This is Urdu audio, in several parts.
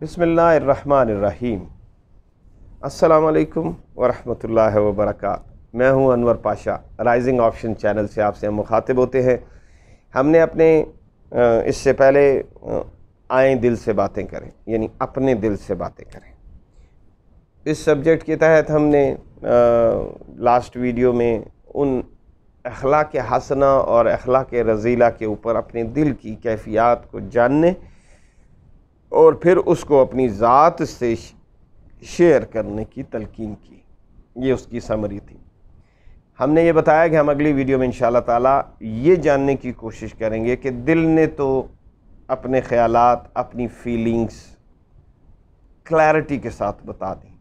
بسم اللہ الرحمن الرحیم۔ السلام علیکم ورحمۃ اللہ وبرکاتہ۔ میں ہوں انور پاشا، رائزنگ آپشن چینل سے آپ سے ہم مخاطب ہوتے ہیں۔ ہم نے اپنے اس سے پہلے آئیں دل سے باتیں کریں، یعنی اپنے دل سے باتیں کریں، اس سبجیکٹ کے تحت ہم نے لاسٹ ویڈیو میں ان اخلاق حسنہ اور اخلاق رذیلہ کے اوپر اپنے دل کی کیفیات کو جاننے اور پھر اس کو اپنی ذات سے شیئر کرنے کی تلقین کی۔ یہ اس کی سمری تھی۔ ہم نے یہ بتایا کہ ہم اگلی ویڈیو میں انشاءاللہ تعالیٰ یہ جاننے کی کوشش کریں گے کہ دل نے تو اپنے خیالات، اپنی فیلنگز کلیئرٹی کے ساتھ بتا دیں،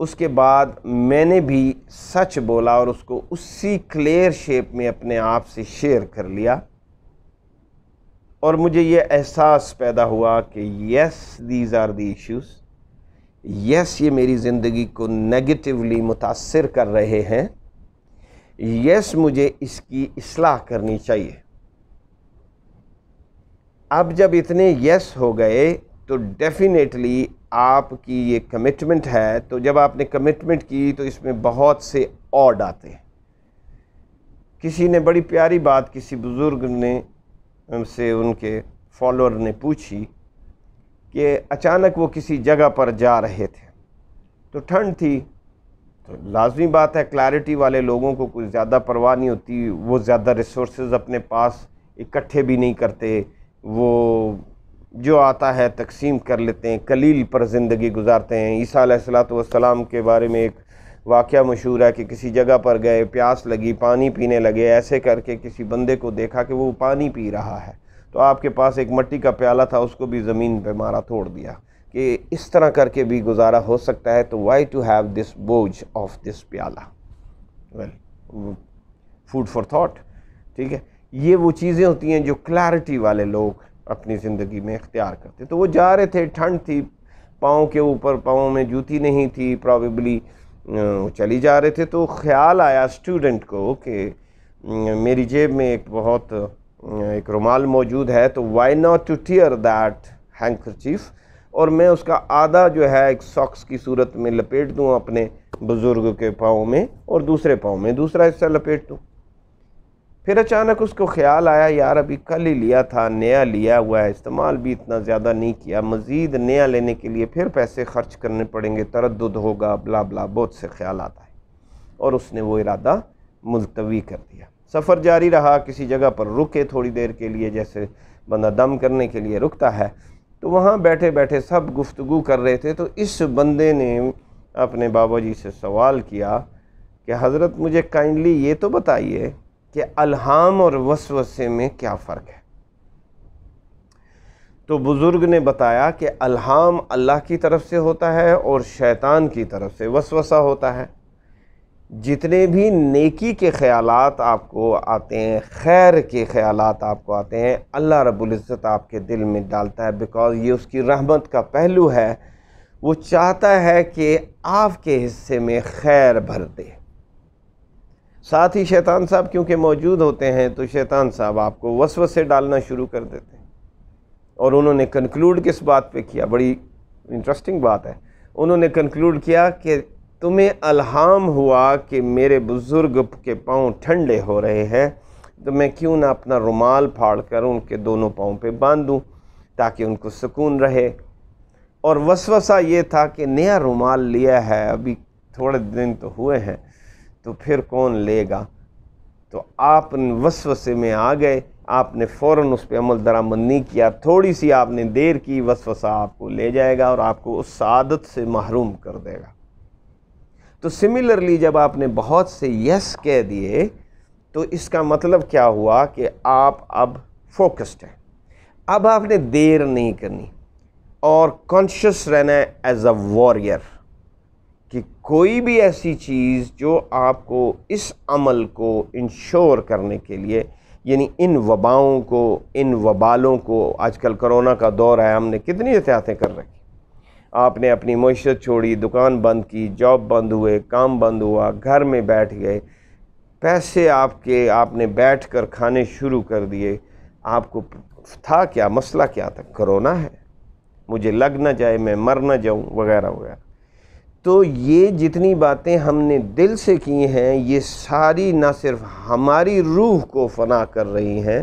اس کے بعد میں نے بھی سچ بولا اور اس کو اسی کلیئر شیپ میں اپنے آپ سے شیئر کر لیا، اور مجھے یہ احساس پیدا ہوا کہ yes these are the issues, yes یہ میری زندگی کو نیگیٹیولی متاثر کر رہے ہیں، یس مجھے اس کی اصلاح کرنی چاہیے۔ اب جب اتنے یس ہو گئے تو ڈیفینیٹلی آپ کی یہ کمٹمنٹ ہے، تو جب آپ نے کمٹمنٹ کی تو اس میں بہت سے آڈ آتے ہیں۔ کسی نے بڑی پیاری بات کسی بزرگ نے ہم سے ان کے فالوور نے پوچھی کہ اچانک وہ کسی جگہ پر جا رہے تھے تو ٹھنڈ تھی، تو لازمی بات ہے کلیئرٹی والے لوگوں کو کچھ زیادہ پرواہ نہیں ہوتی، وہ زیادہ ریسورسز اپنے پاس اکٹھے بھی نہیں کرتے، وہ جو آتا ہے تقسیم کر لیتے ہیں، قلیل پر زندگی گزارتے ہیں۔ عیسیٰ علیہ السلام کے بارے میں ایک واقعہ مشہور ہے کہ کسی جگہ پر گئے، پیاس لگی، پانی پینے لگے، ایسے کر کے کسی بندے کو دیکھا کہ وہ پانی پی رہا ہے، تو آپ کے پاس ایک مٹی کا پیالہ تھا، اس کو بھی زمین پہ مارا توڑ دیا کہ اس طرح کر کے بھی گزارا ہو سکتا ہے، تو وائی ٹو ہیو دس بوجھ آف دس پیالہ، ویل فوڈ فار تھاٹ، ٹھیک ہے۔ یہ وہ چیزیں ہوتی ہیں جو کلیئرٹی والے لوگ اپنی زندگی میں اختیار کرتے۔ تو وہ جا رہے تھے، ٹھنڈ تھی، پاؤں کے اوپر پاؤں میں جوتی نہیں تھی، پرابیبلی چلی جا رہے تھے، تو خیال آیا اسٹوڈنٹ کو کہ میری جیب میں ایک رومال موجود ہے، تو why not to tear that handkerchief, اور میں اس کا آدھا جو ہے ایک ساکس کی صورت میں لپیٹ دوں اپنے بزرگ کے پاؤں میں، اور دوسرے پاؤں میں دوسرا حصہ لپیٹ دوں۔ پھر اچانک اس کو خیال آیا یار ابھی کل ہی لیا تھا، نیا لیا ہوا ہے، استعمال بھی اتنا زیادہ نہیں کیا، مزید نیا لینے کے لیے پھر پیسے خرچ کرنے پڑیں گے، تردد ہوگا، بلا بلا، بہت سے خیالات آئے، اور اس نے وہ ارادہ ملتوی کر دیا۔ سفر جاری رہا، کسی جگہ پر رکے تھوڑی دیر کے لیے، جیسے بندہ دم کرنے کے لیے رکتا ہے، تو وہاں بیٹھے بیٹھے سب گفتگو کر رہے تھے، تو اس بندے نے اپنے بابا جی سے سوال کیا کہ حضرت مجھے کائنڈلی یہ تو بتائیے کہ الہام اور وسوسے میں کیا فرق ہے؟ تو بزرگ نے بتایا کہ الہام اللہ کی طرف سے ہوتا ہے اور شیطان کی طرف سے وسوسہ ہوتا ہے۔ جتنے بھی نیکی کے خیالات آپ کو آتے ہیں، خیر کے خیالات آپ کو آتے ہیں، اللہ رب العزت آپ کے دل میں ڈالتا ہے، بیکاز یہ اس کی رحمت کا پہلو ہے، وہ چاہتا ہے کہ آپ کے حصے میں خیر بھر دے۔ ساتھ ہی شیطان صاحب کیونکہ موجود ہوتے ہیں، تو شیطان صاحب آپ کو وسوسے ڈالنا شروع کر دیتے ہیں، اور انہوں نے کنکلوڈ کس بات پہ کیا؟ بڑی انٹرسٹنگ بات ہے۔ انہوں نے کنکلوڈ کیا کہ تمہیں الہام ہوا کہ میرے بزرگ کے پاؤں ٹھنڈے ہو رہے ہیں، تو میں کیوں نہ اپنا رومال پھاڑ کر ان کے دونوں پاؤں پہ باندھ دوں تاکہ ان کو سکون رہے۔ اور وسوسہ یہ تھا کہ نیا رومال لیا ہے، ابھی تھوڑے دن تو ہوئے ہیں، تو پھر کون لے گا؟ تو آپ وسوسے میں آ گئے، آپ نے فوراً اس پہ عمل درآمد نہیں کیا، تھوڑی سی آپ نے دیر کی، وسوسہ آپ کو لے جائے گا اور آپ کو اس سعادت سے محروم کر دے گا۔ تو سملرلی جب آپ نے بہت سے یس کہہ دیے، تو اس کا مطلب کیا ہوا کہ آپ اب فوکسڈ ہیں، اب آپ نے دیر نہیں کرنی اور کانشیس رہنا ہے ایز اے واریر، کہ کوئی بھی ایسی چیز جو آپ کو اس عمل کو انشور کرنے کے لیے، یعنی ان وباؤں کو، ان وبالوں کو، آج کل کرونا کا دور ہے، ہم نے کتنی احتیاطیں کر رکھی، آپ نے اپنی معیشت چھوڑی، دکان بند کی، جاب بند ہوئے، کام بند ہوا، گھر میں بیٹھ گئے، پیسے آپ نے بیٹھ کر کھانے شروع کر دیے، آپ کو تھا کیا مسئلہ؟ کیا تھا؟ کرونا ہے، مجھے لگ نہ جائے، میں مر نہ جاؤں، وغیرہ وغیرہ۔ تو یہ جتنی باتیں ہم نے دل سے کی ہیں، یہ ساری نہ صرف ہماری روح کو فنا کر رہی ہیں،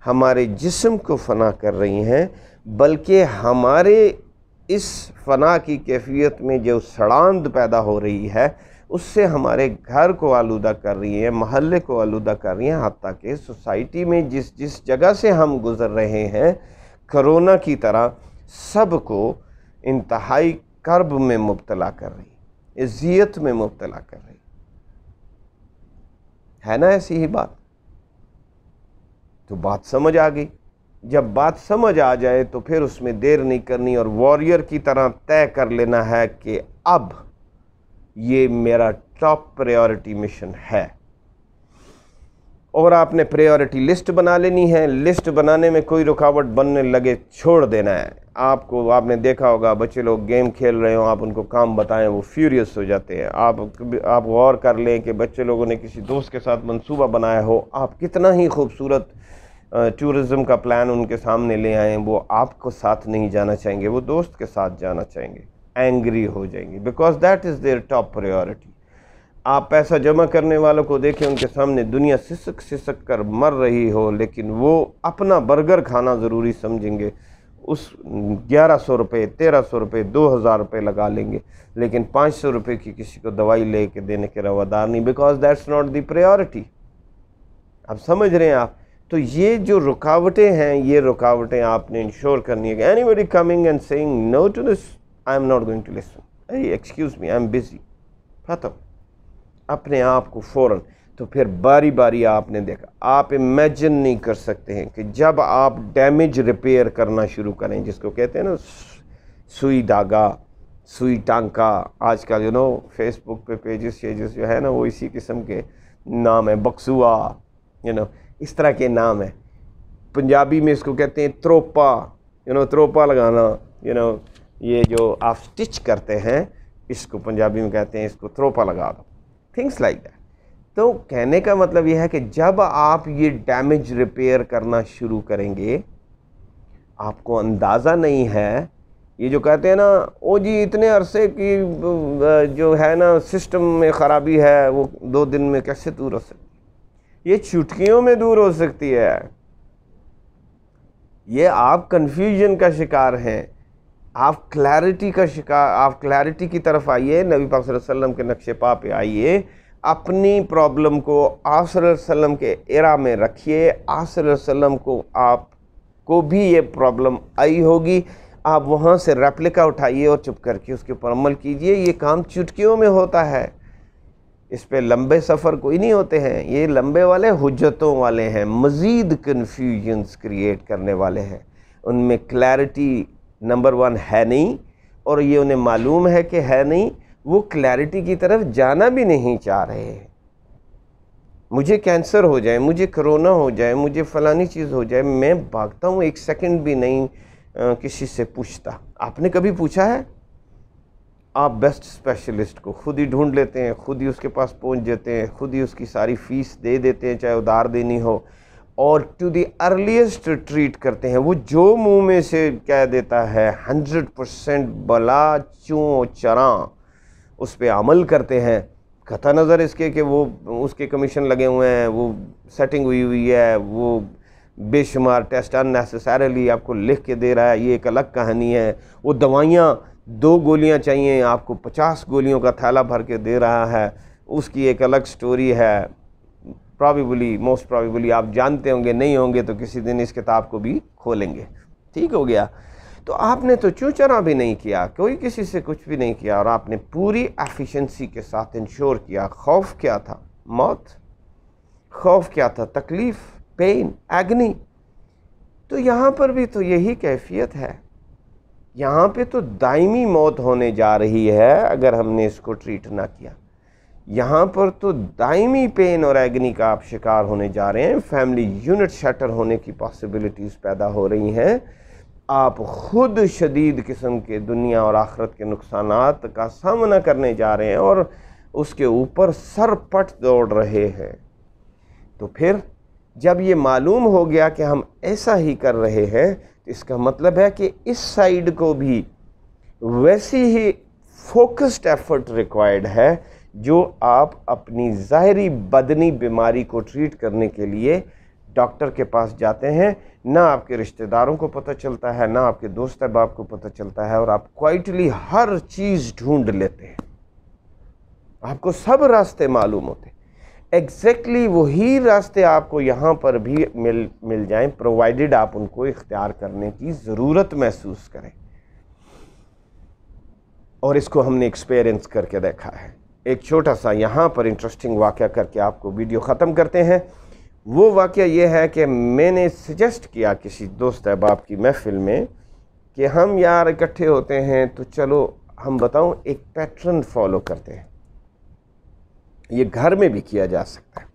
ہمارے جسم کو فنا کر رہی ہیں، بلکہ ہمارے اس فنا کی کیفیت میں جو سڑاند پیدا ہو رہی ہے، اس سے ہمارے گھر کو آلودہ کر رہی ہیں، محلے کو آلودہ کر رہی ہیں، حتیٰ کہ سوسائٹی میں جس جگہ سے ہم گزر رہے ہیں، کرونا کی طرح سب کو انتہائی کرب میں مبتلا کر رہی، اذیت میں مبتلا کر رہی ہے نا؟ ایسی ہی بات تو بات سمجھ آ گئی۔ جب بات سمجھ آ جائے تو پھر اس میں دیر نہیں کرنی اور واریر کی طرح طے کر لینا ہے کہ اب یہ میرا ٹاپ پریورٹی مشن ہے، اور آپ نے پریورٹی لسٹ بنا لینی ہے۔ لسٹ بنانے میں کوئی رکاوٹ بننے لگے چھوڑ دینا ہے۔ آپ نے دیکھا ہوگا بچے لوگ گیم کھیل رہے ہوں، آپ ان کو کام بتائیں، وہ فیوریس ہو جاتے ہیں۔ آپ غور کر لیں کہ بچے لوگوں نے کسی دوست کے ساتھ منصوبہ بنایا ہو، آپ کتنا ہی خوبصورت ٹورزم کا پلان ان کے سامنے لے آئیں، وہ آپ کو ساتھ نہیں جانا چاہیں گے، وہ دوست کے ساتھ جانا چاہیں گے، اینگری ہو جائیں گے، because that is there top priority. آپ پیسہ جمع کرنے والوں کو دیکھیں، ان کے سامنے دنیا سسک سسک کر مر رہی ہو، لیکن وہ اپنا برگر کھانا ضروری سمجھیں گے، اس 1100 روپے، 1300 روپے، 2000 روپے لگا لیں گے، لیکن 500 روپے کی کسی کو دوائی لے کے دینے کے روادار نہیں، because that's not the priority. اب سمجھ رہے ہیں آپ؟ تو یہ جو رکاوٹیں ہیں، یہ رکاوٹیں آپ نے انشور کرنی ہے کہ anybody coming and saying no to this, I am not going to listen. Hey, excuse me, I am busy. ختم۔ اپنے آپ کو فوراً۔ تو پھر باری باری آپ نے دیکھا، آپ امیجن نہیں کر سکتے ہیں کہ جب آپ ڈیمیج ریپیئر کرنا شروع کریں، جس کو کہتے ہیں نا سوئی دھاگا، سوئی ٹانکا، آج کل فیس بک پہ پیجز شیجز جو ہے نا، وہ اسی قسم کے نام ہیں، بکسوا، اس طرح کے نام ہیں۔ پنجابی میں اس کو کہتے ہیں تروپا، تروپا لگانا، یہ جو آپ سٹچ کرتے ہیں، اس کو پنجابی میں کہتے ہیں، اس کو تروپا لگا دو، تھنگس لائک دیٹ۔ تو کہنے کا مطلب یہ ہے کہ جب آپ یہ ڈیمیج ریپیئر کرنا شروع کریں گے، آپ کو اندازہ نہیں ہے، یہ جو کہتے ہیں نا او جی اتنے عرصے کی جو ہے نا سسٹم میں خرابی ہے، وہ 2 دن میں کیسے دور ہو سکتی؟ یہ چٹکیوں میں دور ہو سکتی ہے۔ یہ آپ کنفیوژن کا شکار ہیں، آپ کلیئرٹی کا شکار، آپ کلیئرٹی کی طرف آئیے، نبی پاک صلی اللہ علیہ وسلم کے نقش پا پہ آئیے، اپنی پرابلم کو آپ صلی اللہ علیہ وسلم کے ایرا میں رکھیے۔ آپ صلی اللہ علیہ وسلم کو، آپ کو بھی یہ پرابلم آئی ہوگی، آپ وہاں سے ریپلیکا اٹھائیے اور چپ کر کے اس کے اوپر عمل کیجئے۔ یہ کام چٹکیوں میں ہوتا ہے، اس پہ لمبے سفر کوئی نہیں ہوتے ہیں، یہ لمبے والے حجتوں والے ہیں، مزید کنفیوژنز کریٹ کرنے والے ہیں، ان میں کلیئرٹی نمبر 1 ہے نہیں، اور یہ انہیں معلوم ہے کہ ہے نہیں، وہ کلیئرٹی کی طرف جانا بھی نہیں چاہ رہے ہیں۔ مجھے کینسر ہو جائے، مجھے کرونا ہو جائے، مجھے فلانی چیز ہو جائے، میں بھاگتا ہوں، 1 سیکنڈ بھی نہیں کسی سے پوچھتا۔ آپ نے کبھی پوچھا ہے؟ آپ بیسٹ اسپیشلسٹ کو خود ہی ڈھونڈ لیتے ہیں، خود ہی اس کے پاس پہنچ جاتے ہیں، خود ہی اس کی ساری فیس دے دیتے ہیں، چاہے ادھار دینی ہو، اور ٹو دی ارلیسٹ ٹریٹ کرتے ہیں۔ وہ جو منہ میں سے کہہ دیتا ہے 100% بلا چوں چراں اس پہ عمل کرتے ہیں، قطع نظر اس کے کہ وہ اس کے کمیشن لگے ہوئے ہیں، وہ سیٹنگ ہوئی ہے، وہ بے شمار ٹیسٹ ان نیسیسریلی آپ کو لکھ کے دے رہا ہے، یہ ایک الگ کہانی ہے۔ وہ دوائیاں 2 گولیاں چاہیے، آپ کو 50 گولیوں کا تھیلا بھر کے دے رہا ہے، اس کی ایک الگ سٹوری ہے۔ موسٹ پرابیبلی آپ جانتے ہوں گے، نہیں ہوں گے تو کسی دن اس کتاب کو بھی کھولیں گے۔ ٹھیک ہو گیا؟ تو آپ نے تو چوچرا بھی نہیں کیا، کوئی کسی سے کچھ بھی نہیں کیا، اور آپ نے پوری ایفیشنسی کے ساتھ انشور کیا۔ خوف کیا تھا؟ موت۔ خوف کیا تھا؟ تکلیف، پین، ایگنی۔ تو یہاں پر بھی تو یہی کیفیت ہے، یہاں پہ تو دائمی موت ہونے جا رہی ہے اگر ہم نے اس کو ٹریٹ نہ کیا۔ یہاں پر تو دائمی پین اور ایگنی کا آپ شکار ہونے جا رہے ہیں، فیملی یونٹ شیٹر ہونے کی پاسبلٹیز پیدا ہو رہی ہیں، آپ خود شدید قسم کے دنیا اور آخرت کے نقصانات کا سامنا کرنے جا رہے ہیں، اور اس کے اوپر سر پٹ دوڑ رہے ہیں۔ تو پھر جب یہ معلوم ہو گیا کہ ہم ایسا ہی کر رہے ہیں، اس کا مطلب ہے کہ اس سائیڈ کو بھی ویسی ہی فوکسڈ ایفرٹ ریکوائرڈ ہے جو آپ اپنی ظاہری بدنی بیماری کو ٹریٹ کرنے کے لیے ڈاکٹر کے پاس جاتے ہیں. نہ آپ کے رشتہ داروں کو پتہ چلتا ہے، نہ آپ کے دوست احباب کو پتہ چلتا ہے، اور آپ کوائٹلی ہر چیز ڈھونڈ لیتے ہیں. آپ کو سب راستے معلوم ہوتے ہیں. ایگزیکٹلی وہی راستے آپ کو یہاں پر بھی مل جائیں، پرووائڈڈ آپ ان کو اختیار کرنے کی ضرورت محسوس کریں. اور اس کو ہم نے ایکسپیرینس کر کے دیکھا ہے. ایک چھوٹا سا یہاں پر انٹرسٹنگ واقعہ کر کے آپ کو ویڈیو ختم کرتے ہیں. وہ واقعہ یہ ہے کہ میں نے سجیسٹ کیا کسی دوست احباب کی محفل میں کہ ہم یار اکٹھے ہوتے ہیں تو چلو ہم بتاؤں ایک پیٹرن فالو کرتے ہیں. یہ گھر میں بھی کیا جا سکتا ہے.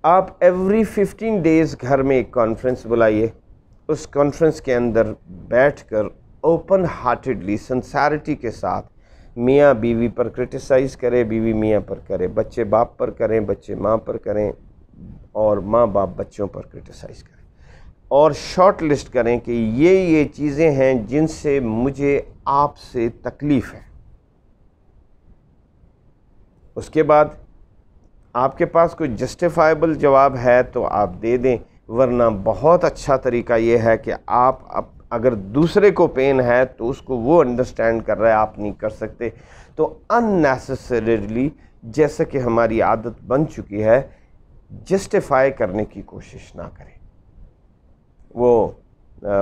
آپ ایوری 15 ڈیز گھر میں ایک کانفرنس بلائیے. اس کانفرنس کے اندر بیٹھ کر اوپن ہارٹیڈلی سنسیرٹی کے ساتھ میاں بیوی پر کرٹیسائز کرے، بیوی میاں پر کرے، بچے باپ پر کریں، بچے ماں پر کریں، اور ماں باپ بچوں پر کرٹیسائز کریں، اور شارٹ لسٹ کریں کہ یہ چیزیں ہیں جن سے مجھے آپ سے تکلیف ہے. اس کے بعد آپ کے پاس کوئی جسٹیفائبل جواب ہے تو آپ دے دیں، ورنہ بہت اچھا طریقہ یہ ہے کہ آپ اگر دوسرے کو پین ہے تو اس کو وہ انڈرسٹینڈ کر رہا ہے، آپ نہیں کر سکتے، تو اننیسسریلی جیسا کہ ہماری عادت بن چکی ہے جسٹیفائی کرنے کی کوشش نہ کریں. وہ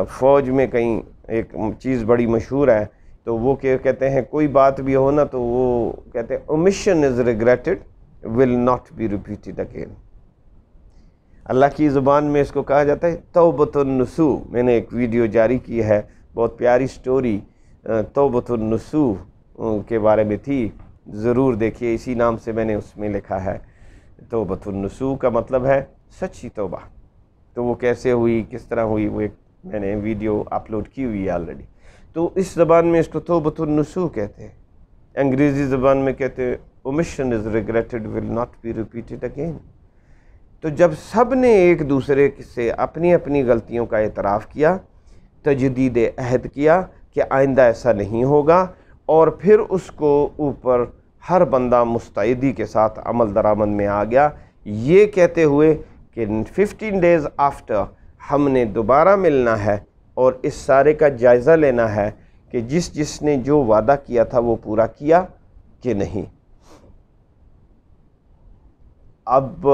فوج میں کہیں ایک چیز بڑی مشہور ہے تو وہ کہتے ہیں کوئی بات بھی ہو نا تو وہ کہتے ہیں omission is regretted will not be repeated again. اللہ کی زبان میں اس کو کہا جاتا ہے توبۃ النسوح. میں نے ایک ویڈیو جاری کی ہے، بہت پیاری سٹوری توبۃ النسوح کے بارے میں تھی، ضرور دیکھیے. اسی نام سے میں نے اس میں لکھا ہے. توبۃ النسوح کا مطلب ہے سچی توبہ. تو وہ کیسے ہوئی، کس طرح ہوئی، وہ ایک میں نے ویڈیو اپلوڈ کی ہوئی ہے آلریڈی. تو اس زبان میں اس کو توبۃ النسوح کہتے ہیں. انگریزی زبان میں کہتے ہیں omission is regretted will not be repeated again. تو جب سب نے ایک دوسرے سے اپنی اپنی غلطیوں کا اعتراف کیا، تجدید عہد کیا کہ آئندہ ایسا نہیں ہوگا، اور پھر اس کو اوپر ہر بندہ مستعدی کے ساتھ عمل درآمد میں آ گیا، یہ کہتے ہوئے کہ 15 ڈیز آفٹر ہم نے دوبارہ ملنا ہے اور اس سارے کا جائزہ لینا ہے کہ جس نے جو وعدہ کیا تھا وہ پورا کیا کہ نہیں. اب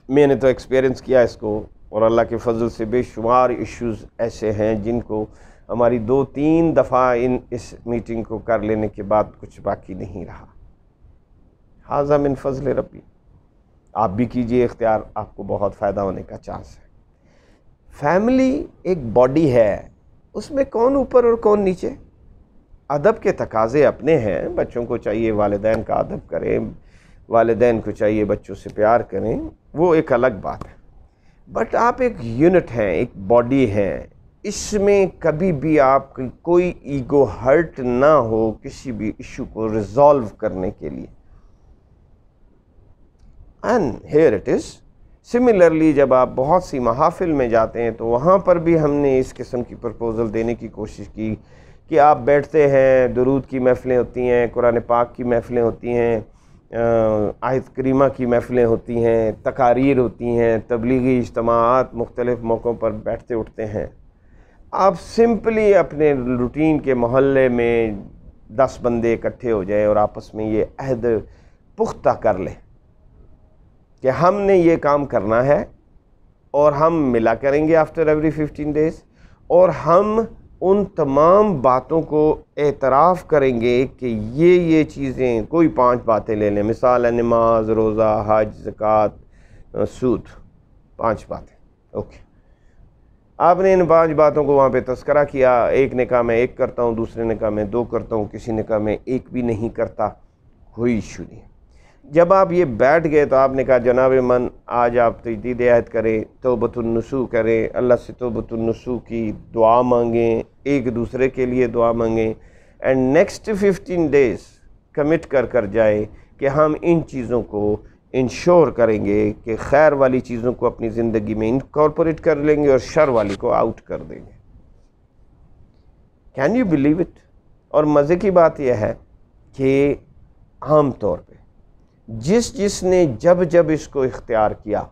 میں نے تو ایکسپیرینس کیا اس کو، اور اللہ کے فضل سے بے شمار ایشوز ایسے ہیں جن کو ہماری 2-3 دفعہ اس میٹنگ کو کر لینے کے بعد کچھ باقی نہیں رہا. ھذا من فضل ربی. آپ بھی کیجئے اختیار، آپ کو بہت فائدہ ہونے کا چانس ہے. فیملی ایک باڈی ہے، اس میں کون اوپر اور کون نیچے. ادب کے تقاضے اپنے ہیں. بچوں کو چاہیے والدین کا ادب کریں، والدین کو چاہیے بچوں سے پیار کریں، وہ ایک الگ بات ہے. بٹ آپ ایک یونٹ ہیں، ایک باڈی ہے. اس میں کبھی بھی آپ کی کوئی ایگو ہرٹ نہ ہو کسی بھی ایشو کو ریزالو کرنے کے لیے. And here it is. Similarly جب آپ بہت سی محافل میں جاتے ہیں تو وہاں پر بھی ہم نے اس قسم کی پرپوزل دینے کی کوشش کی کہ آپ بیٹھتے ہیں، درود کی محفلیں ہوتی ہیں، قرآن پاک کی محفلیں ہوتی ہیں، آیت کریمہ کی محفلیں ہوتی ہیں، تقاریر ہوتی ہیں، تبلیغی اجتماعات مختلف موقعوں پر بیٹھتے اٹھتے ہیں. آپ سمپلی اپنے روٹین کے محلے میں 10 بندے اکٹھے ہو جائیں اور آپس میں یہ عہد پختہ کر لیں کہ ہم نے یہ کام کرنا ہے، اور ہم ملا کریں گے آفٹر ایوری 15 ڈیز، اور ہم ان تمام باتوں کو اعتراف کریں گے کہ یہ چیزیں، کوئی 5 باتیں لے لیں، مثال ہے نماز، روزہ، حج، زکوٰۃ، سود، 5 باتیں. اوکے، آپ نے ان 5 باتوں کو وہاں پہ تذکرہ کیا. ایک نے کہا میں 1 کرتا ہوں، دوسرے نے کہا میں 2 کرتا ہوں، کسی نے کہا میں 1 بھی نہیں کرتا. کوئی ایشو نہیں. جب آپ یہ بیٹھ گئے تو آپ نے کہا جناب من آج آپ تجدید عہد کریں، توبۃ النسوح کریں، اللہ سے توبۃ النسوح کی دعا مانگیں، ایک دوسرے کے لیے دعا مانگیں، اینڈ نیکسٹ 15 ڈیز کمٹ کر جائیں کہ ہم ان چیزوں کو انشور کریں گے کہ خیر والی چیزوں کو اپنی زندگی میں انکارپوریٹ کر لیں گے اور شر والی کو آؤٹ کر دیں گے. Can you believe it? اور مزے کی بات یہ ہے کہ عام طور پہ جس نے جب اس کو اختیار کیا،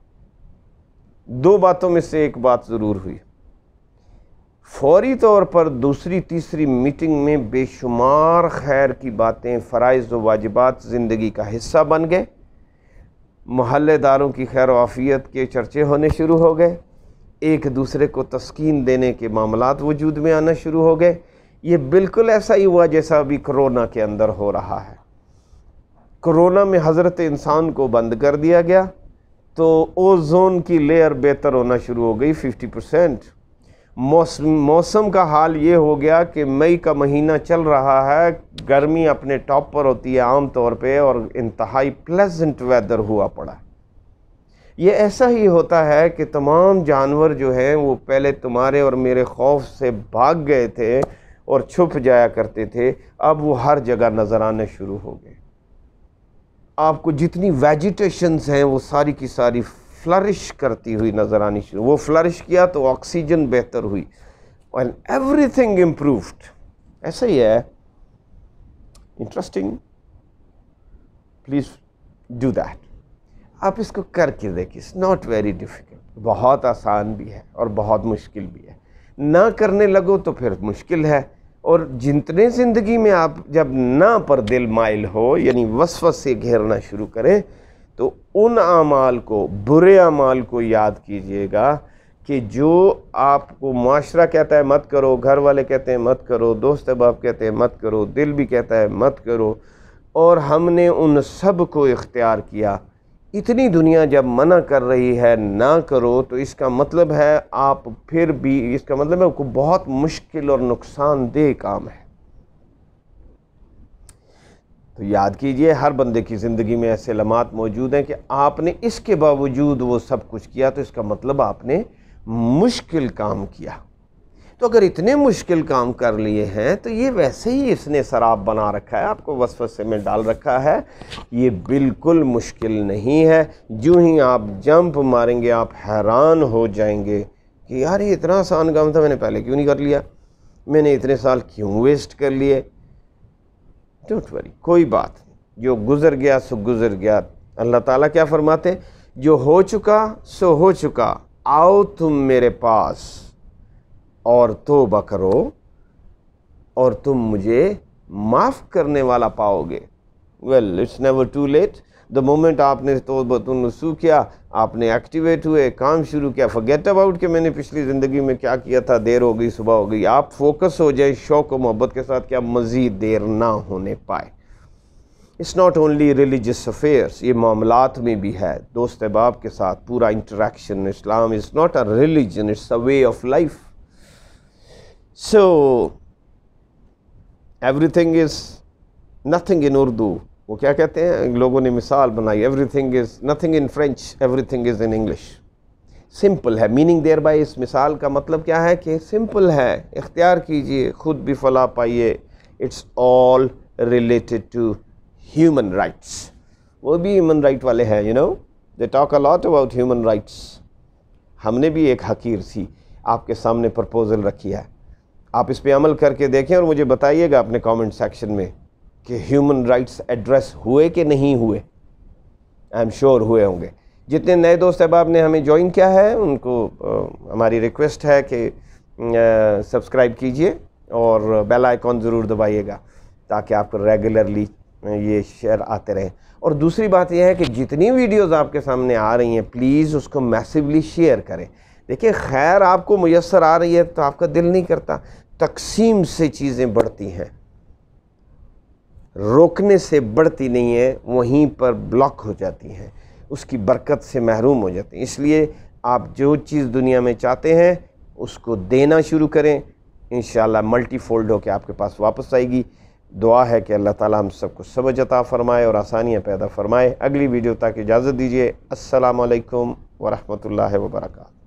دو باتوں میں سے ایک بات ضرور ہوئی. فوری طور پر دوسری تیسری میٹنگ میں بے شمار خیر کی باتیں، فرائض و واجبات زندگی کا حصہ بن گئے. محلے داروں کی خیر و عافیت کے چرچے ہونے شروع ہو گئے. ایک دوسرے کو تسکین دینے کے معاملات وجود میں آنا شروع ہو گئے. یہ بالکل ایسا ہی ہوا جیسا ابھی کرونا کے اندر ہو رہا ہے. کرونا میں حضرت انسان کو بند کر دیا گیا تو اوزون کی لیئر بہتر ہونا شروع ہو گئی 50%. موسم کا حال یہ ہو گیا کہ مئی کا مہینہ چل رہا ہے، گرمی اپنے ٹاپ پر ہوتی ہے عام طور پہ، اور انتہائی پلیزنٹ ویدر ہوا پڑا. یہ ایسا ہی ہوتا ہے کہ تمام جانور جو ہیں وہ پہلے تمہارے اور میرے خوف سے بھاگ گئے تھے اور چھپ جایا کرتے تھے، اب وہ ہر جگہ نظر آنے شروع ہو گئے. آپ کو جتنی ویجیٹیشنز ہیں وہ ساری کی ساری فلرش کرتی ہوئی نظر آنی شروع. وہ فلرش کیا تو آکسیجن بہتر ہوئی and everything improved. ایسا ہی ہے. انٹرسٹنگ. Please do that. آپ اس کو کر کے دیکھیں. It's not very difficult. بہت آسان بھی ہے اور بہت مشکل بھی ہے. نہ کرنے لگو تو پھر مشکل ہے. اور جتنے زندگی میں آپ جب نہ پر دل مائل ہو، یعنی وسوسے سے گھیرنا شروع کریں، تو ان اعمال کو، برے اعمال کو یاد کیجئے گا کہ جو آپ کو معاشرہ کہتا ہے مت کرو، گھر والے کہتے ہیں مت کرو، دوست احباب کہتے ہیں مت کرو، دل بھی کہتا ہے مت کرو، اور ہم نے ان سب کو اختیار کیا. اتنی دنیا جب منع کر رہی ہے نہ کرو، تو اس کا مطلب ہے آپ پھر بھی، اس کا مطلب ہے کہ بہت مشکل اور نقصان دہ کام ہے. تو یاد کیجئے ہر بندے کی زندگی میں ایسے لمحات موجود ہیں کہ آپ نے اس کے باوجود وہ سب کچھ کیا، تو اس کا مطلب آپ نے مشکل کام کیا. تو اگر اتنے مشکل کام کر لیے ہیں تو یہ ویسے ہی اس نے سراب بنا رکھا ہے، آپ کو وسوسے میں ڈال رکھا ہے. یہ بالکل مشکل نہیں ہے. جو ہی آپ جمپ ماریں گے آپ حیران ہو جائیں گے کہ یار یہ اتنا آسان کام تھا، میں نے پہلے کیوں نہیں کر لیا، میں نے اتنے سال کیوں ویسٹ کر لیے. ڈونٹ وری، کوئی بات نہیں. جو گزر گیا سو گزر گیا. اللہ تعالیٰ کیا فرماتے؟ جو ہو چکا سو ہو چکا، آؤ تم میرے پاس اور توبہ کرو اور تم مجھے معاف کرنے والا پاؤ گے. Well it's never too late. The moment آپ نے توبہ نصوح کیا، آپ نے ایکٹیویٹ ہوئے، کام شروع کیا، forget about کہ میں نے پچھلی زندگی میں کیا کیا تھا، دیر ہو گئی، صبح ہو گئی. آپ فوکس ہو جائے شوق و محبت کے ساتھ کہ اب مزید دیر نہ ہونے پائے. It's not only religious affairs, یہ معاملات میں بھی ہے. دوست احباب کے ساتھ پورا interaction. Islam is not a religion, it's a way of life. So, everything is nothing in Urdu. وہ کیا کہتے ہیں لوگوں نے مثال بنائی، everything is nothing in French, everything is in English. Simple ہے. میننگ دیر بائی اس مثال کا مطلب کیا ہے کہ سمپل ہے. اختیار کیجئے، خود بھی فلاح پائیے. It's all related to human rights. وہ بھی human right والے ہیں, they talk a lot about human rights. ہم نے بھی ایک حقیر سی آپ کے سامنے پرپوزل رکھی ہے. آپ اس پہ عمل کر کے دیکھیں اور مجھے بتائیے گا اپنے کامنٹ سیکشن میں کہ ہیومن رائٹس ایڈریس ہوئے کہ نہیں ہوئے. آئی ایم شیور ہوئے ہوں گے. جتنے نئے دوست احباب نے ہمیں جوائن کیا ہے ان کو ہماری ریکویسٹ ہے کہ سبسکرائب کیجئے اور بیل آئیکن ضرور دبائیے گا تاکہ آپ کو ریگولرلی یہ شیئر آتے رہیں. اور دوسری بات یہ ہے کہ جتنی ویڈیوز آپ کے سامنے آ رہی ہیں پلیز اس کو میسیولی شیئر کریں. دیکھیں خیر آپ کو میسر آ رہی ہے تو آپ کا دل نہیں کرتا. تقسیم سے چیزیں بڑھتی ہیں, روکنے سے بڑھتی نہیں ہیں, وہیں پر بلاک ہو جاتی ہیں, اس کی برکت سے محروم ہو جاتے ہیں. اس لیے آپ جو چیز دنیا میں چاہتے ہیں اس کو دینا شروع کریں, انشاءاللہ ملٹی فولڈ ہو کے آپ کے پاس واپس آئے گی. دعا ہے کہ اللہ تعالیٰ ہم سب کو سمجھ عطا فرمائے اور آسانیاں پیدا فرمائے. اگلی ویڈیو تک اجازت دیجیے. السلام علیکم ورحمۃ اللہ وبرکاتہ.